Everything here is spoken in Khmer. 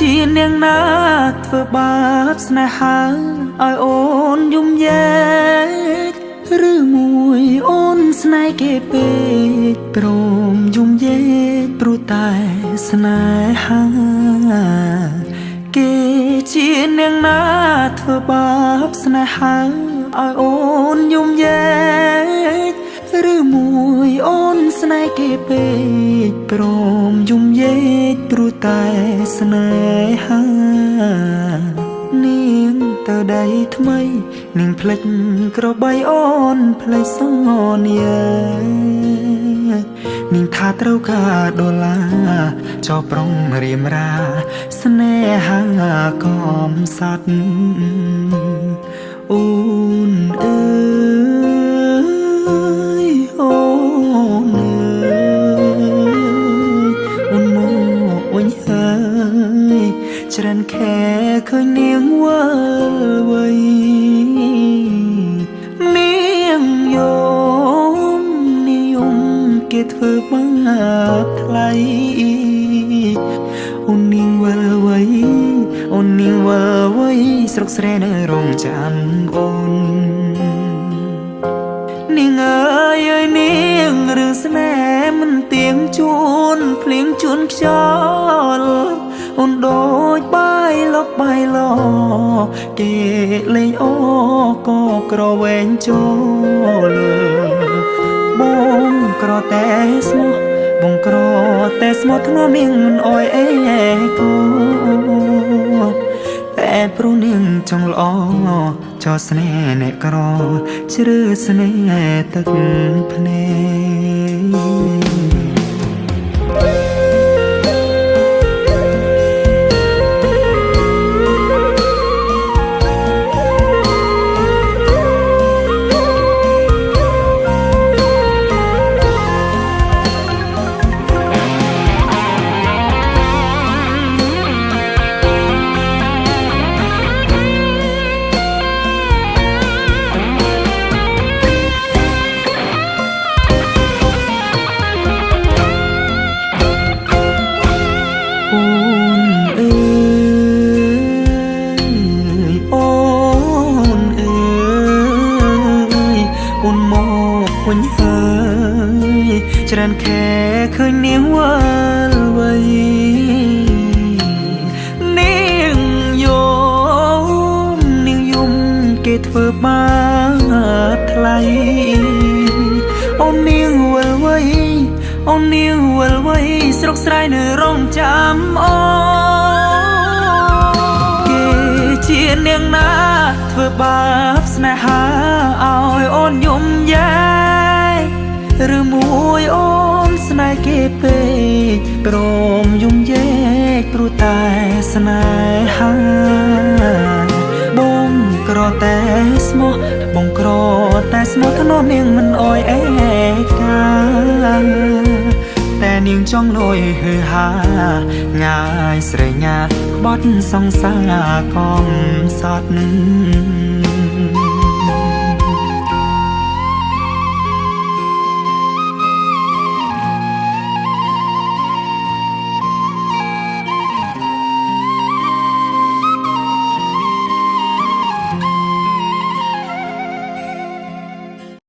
ជានាងណាធ្វើបាបស្នេហាឲ្យអូនយំយែកឬមួយអូនស្នេហ៍គេពេកព្រមយំយែកព្រោះតែស្នេហាគេជានាងណាធ្វើបាបស្នេហាឲ្យអូនយំយែកឬមួយអូនស្នេហ៍គេពេកព្រមយំយែកព្រោះតែស្នេហានាងទៅដៃថ្មីនាងភ្លេចក្របីអូនភ្លេចសន្យានាងថាត្រូវការដុល្លារចោប្រុងរៀមរាស្នេហាកំសត់អូនអើយអូនអើយអូនមកអញហើយច្រើនខែឃើញនាងវិលវ័យនាងយំគេធ្វើបាបថ្លៃអូននាងវិលវ័យអូននាងវិលវ័យស្រុកស្រែនៅរងចាំអូននាងអើយនាងរឿងស្នេហ៍មិនទៀងជួនភ្លៀងជួនខ្យល់អូនដូចបាយលុកបាយឡគេលេងអូក៏ក្រវែងចូលបងក្រតែស្មោះបងក្រតែស្មោះធ្ងន់នាងមិនអោយអេគូតែព្រោះនាងចង់ល្អចោស្នេហ៍អ្នកក្រជ្រើស្នេហ៍ទឹកភ្នែកអូនមកវិញហើយច្រើនខែឃើញនាងវិលវ័យនាងយំគេធ្វើបាបថ្លៃអូននាងវិលវ័យអូននាងវិលវ័យស្រុកស្រែនៅរងចាំអូគេជានាងណាធ្វើបាបស្នេហាឲ្យអូនយំយែកឬមួយអូនស្នេហ៍គេពេកព្រមយំយែកព្រោះតែស្នេហាបងក្រតែស្មោះបងក្រតែស្មោះធ្នមនាងមិនអោយអេកាតែនាងចង់លយហឺហាងាយស្រែកញាក្បត់សង្សារកំសត់